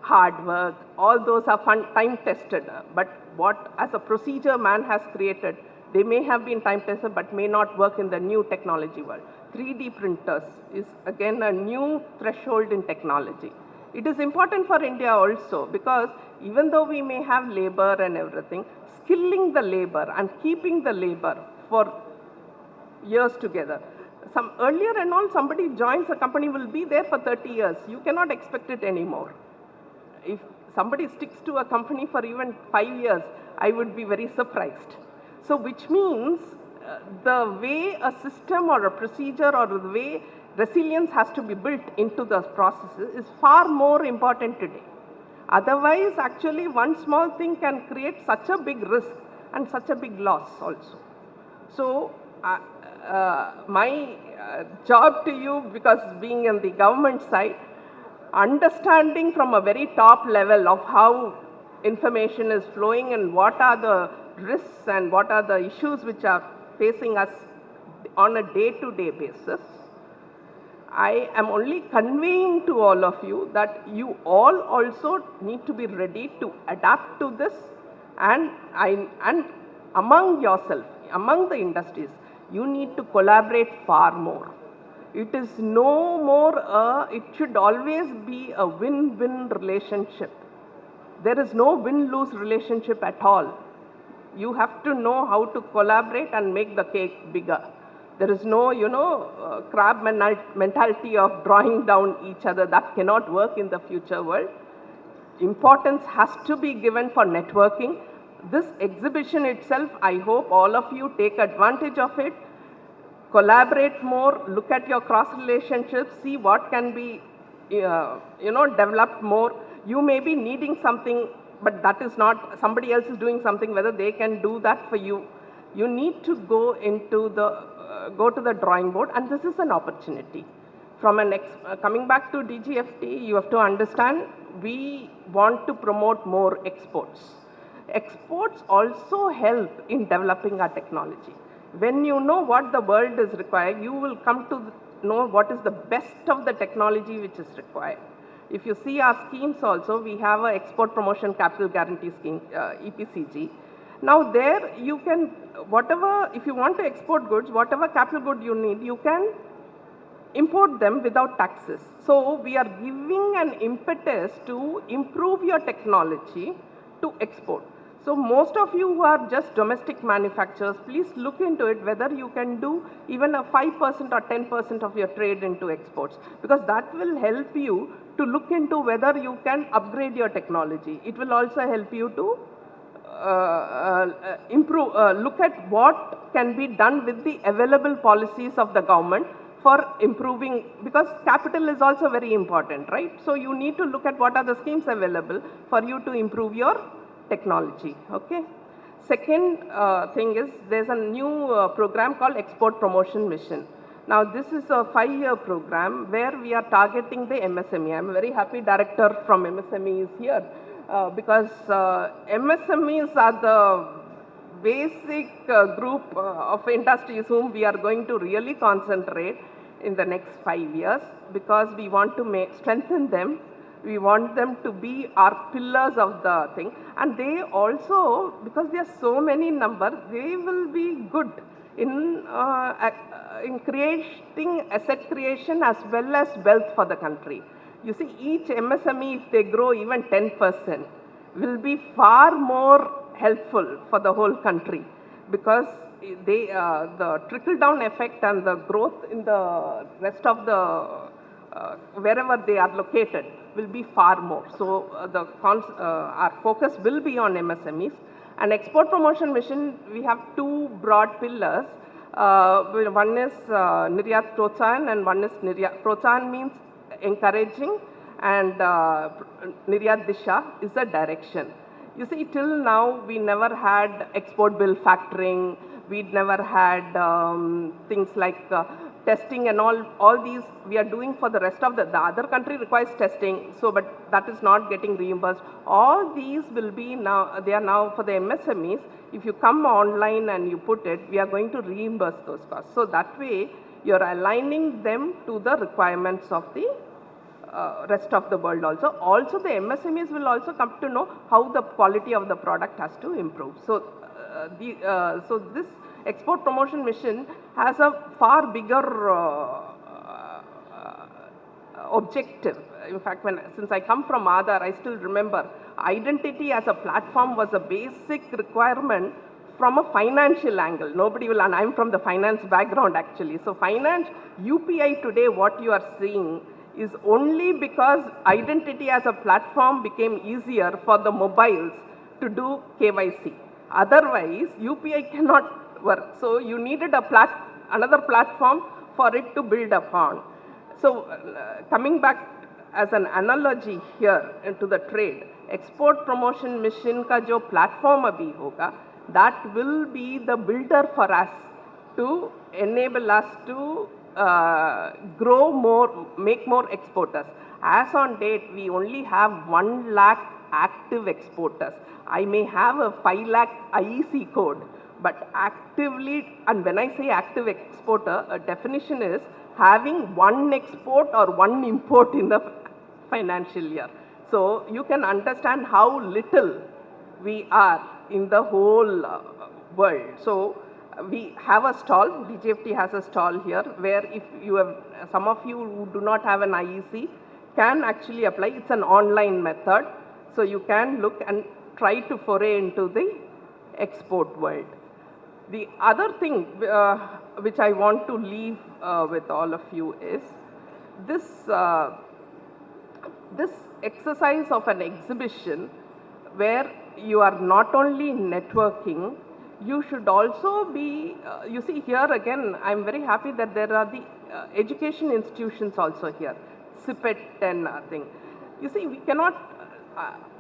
hard work, all those are time-tested. But what as a procedure man has created, they may have been time-tested but may not work in the new technology world. 3D printers is again a new threshold in technology. It is important for India also, because even though we may have labor and everything, skilling the labor and keeping the labor for years together. Earlier and all, somebody joins a company will be there for 30 years. You cannot expect it anymore. If somebody sticks to a company for even 5 years, I would be very surprised. So which means the way a system or a procedure or the way resilience has to be built into the processes is far more important today. Otherwise, actually, one small thing can create such a big risk and such a big loss also. So, my job to you, because being on the government side, understanding from a very top level of how information is flowing and what are the risks and what are the issues which are facing us on a day-to-day basis, I am only conveying to all of you that you all also need to be ready to adapt to this, and among yourself, among the industries, you need to collaborate far more. It is no more it should always be a win-win relationship. There is no win-lose relationship at all. You have to know how to collaborate and make the cake bigger. There is no, crab mentality of drawing down each other. That cannot work in the future world. Importance has to be given for networking. This exhibition itself, I hope all of you take advantage of it. Collaborate more, look at your cross relationships, see what can be, developed more. You may be needing something, but that is not, somebody else is doing something, whether they can do that for you. You need to go into go to the drawing board, and this is an opportunity. From coming back to DGFT, you have to understand, we want to promote more exports. Exports also help in developing our technology. When you know what the world is requiring, you will come to know what is the best of the technology which is required. If you see our schemes also, we have an Export Promotion Capital Guarantee Scheme, EPCG. Now there you can, whatever, if you want to export goods, whatever capital good you need, you can import them without taxes. So we are giving an impetus to improve your technology to export. So most of you who are just domestic manufacturers, please look into it whether you can do even a 5% or 10% of your trade into exports, because that will help you to look into whether you can upgrade your technology. It will also help you to improve, look at what can be done with the available policies of the government for improving, because capital is also very important, right? So you need to look at what are the schemes available for you to improve your technology, okay? Second thing is, there's a new program called Export Promotion Mission. Now this is a 5-year program where we are targeting the MSME. I'm very happy director from MSME is here because MSMEs are the basic group of industries whom we are going to really concentrate in the next 5 years, because we want to strengthen them. We want them to be our pillars of the thing. And they also, because there are so many numbers, they will be good in creating asset creation as well as wealth for the country. You see, each MSME, if they grow even 10%, will be far more helpful for the whole country, because they, the trickle-down effect and the growth in the rest of the, wherever they are located, will be far more. So our focus will be on MSMEs. And Export Promotion Mission, we have 2 broad pillars. One is Niryat Protsahan and one is Niryat. Protsahan means encouraging, and Niryat Disha is the direction. You see, till now we never had export bill factoring, we'd never had things like testing and all these we are doing for the rest of the other country requires testing, so but that is not getting reimbursed. All these will be now, they are now for the MSMEs. If you come online and you put it, we are going to reimburse those costs. So that way you're aligning them to the requirements of the rest of the world also. Also the MSMEs will also come to know how the quality of the product has to improve. So, so this Export Promotion Mission has a far bigger objective. In fact, since I come from Aadhaar, I still remember identity as a platform was a basic requirement from a financial angle. Nobody will, and I'm from the finance background actually. So finance, UPI today, what you are seeing is only because identity as a platform became easier for the mobiles to do KYC. Otherwise, UPI cannot work. So you needed another platform for it to build upon. So coming back as an analogy here into the trade, export promotion mission का जो platform अभी होगा, that will be the builder for us to enable us to grow more, make more exporters. As on date, we only have 1 lakh active exporters. I may have a 5 lakh IEC code, but actively, and when I say active exporter, a definition is having 1 export or 1 import in the financial year. So you can understand how little we are in the whole world. So we have a stall, DGFT has a stall here, where if you have, some of you who do not have an IEC can actually apply. It's an online method. So you can look and try to foray into the export world. The other thing which I want to leave with all of you is this, this exercise of an exhibition where you are not only networking, you should also be, you see here again, I'm very happy that there are the education institutions also here, CPET and thing. You see, we cannot,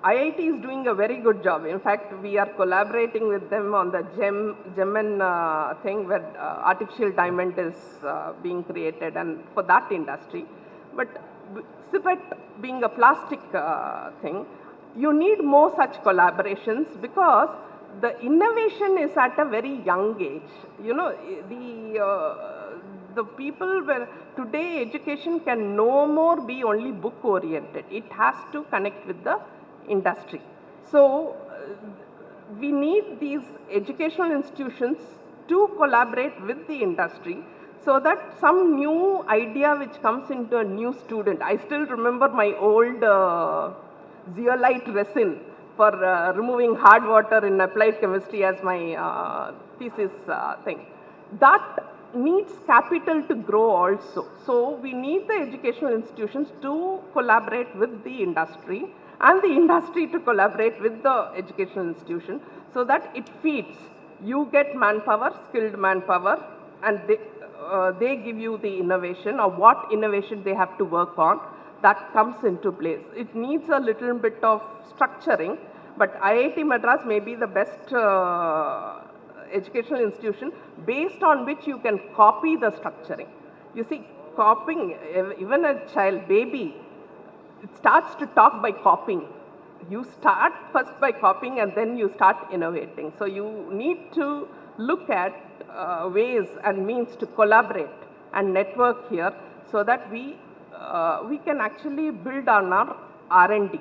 IIT is doing a very good job. In fact, we are collaborating with them on the Gemin thing where artificial diamond is being created and for that industry. But CPET being a plastic thing, you need more such collaborations because the innovation is at a very young age. You know, the people where today education can no more be only book oriented. It has to connect with the industry. So we need these educational institutions to collaborate with the industry so that some new idea which comes into a new student. I still remember my old zeolite resin for removing hard water in applied chemistry as my thesis thing. That needs capital to grow also. So we need the educational institutions to collaborate with the industry and the industry to collaborate with the educational institution so that it feeds. You get manpower, skilled manpower, and they give you the innovation or what innovation they have to work on. That comes into place. It needs a little bit of structuring, but IIT Madras may be the best educational institution based on which you can copy the structuring. You see, copying, even a child, baby, it starts to talk by copying. You start first by copying and then you start innovating. So you need to look at ways and means to collaborate and network here so that we can actually build on our R&D.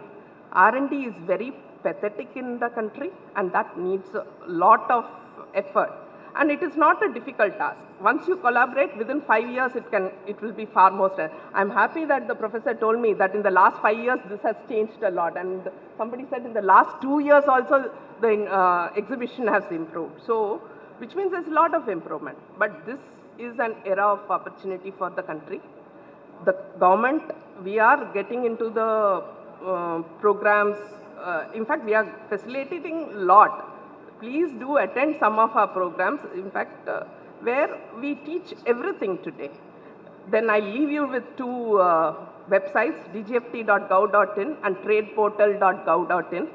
R&D is very pathetic in the country and that needs a lot of effort. And it is not a difficult task. Once you collaborate, within 5 years, it will be far more. I'm happy that the professor told me that in the last 5 years, this has changed a lot. And somebody said in the last 2 years also, the exhibition has improved. So, which means there's a lot of improvement. But this is an era of opportunity for the country. The government, we are getting into the programs. In fact, we are facilitating a lot. Please do attend some of our programs, in fact, where we teach everything today. Then I leave you with 2 websites, dgft.gov.in and tradeportal.gov.in.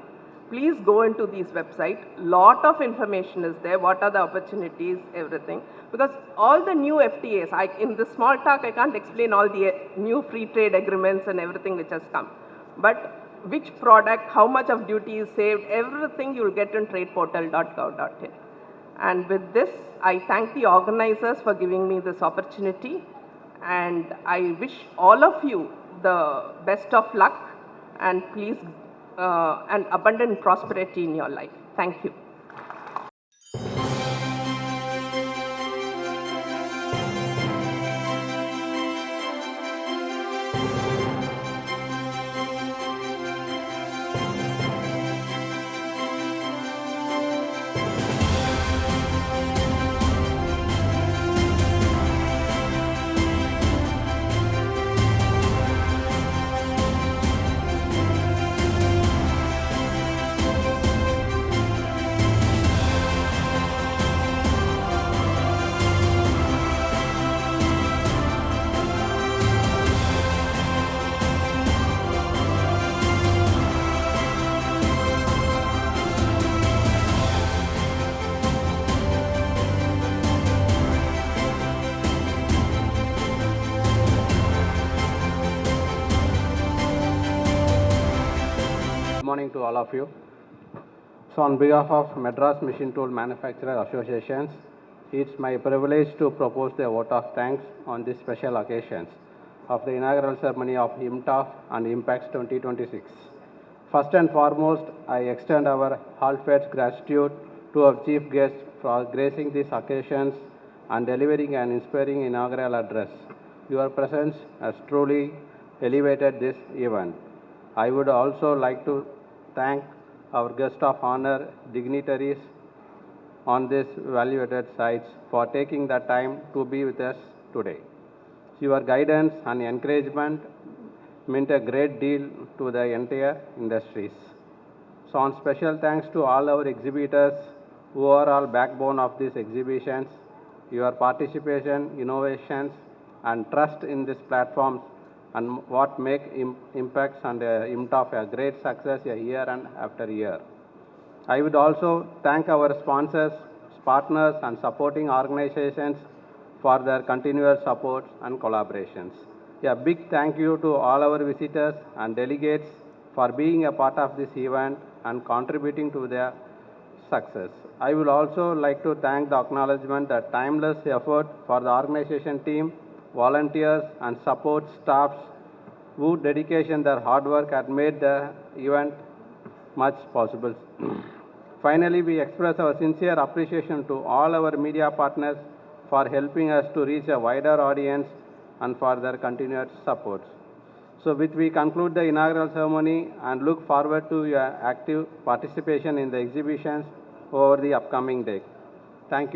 Please go into these websites. Lot of information is there. What are the opportunities, everything. Because all the new FTAs, in this small talk, I can't explain all the new free trade agreements and everything which has come. But which product, how much of duty is saved, everything you will get on tradeportal.gov.in. And with this, I thank the organizers for giving me this opportunity. And I wish all of you the best of luck and please, and abundant prosperity in your life. Thank you. morning to all of you. So on behalf of Madras Machine Tool Manufacturer Associations, it's my privilege to propose the vote of thanks on this special occasions of the inaugural ceremony of IMTOF and Impacts 2026. First and foremost, I extend our heartfelt gratitude to our chief guest for gracing these occasions and delivering an inspiring inaugural address. Your presence has truly elevated this event. I would also like to thank our guest of honor dignitaries on this valued sites for taking the time to be with us today. Your guidance and encouragement meant a great deal to the entire industries. So on special thanks to all our exhibitors who are all backbone of these exhibitions, your participation, innovations and trust in these platforms and what make impacts and IMTOF a great success year and after year. I would also thank our sponsors, partners and supporting organizations for their continuous support and collaborations. A big thank you to all our visitors and delegates for being a part of this event and contributing to their success. I would also like to thank the acknowledgement that timeless effort for the organization team, volunteers and support staffs whose dedication, their hard work had made the event much possible. Finally, we express our sincere appreciation to all our media partners for helping us to reach a wider audience and for their continued support. So with we conclude the inaugural ceremony and look forward to your active participation in the exhibitions over the upcoming day. Thank you.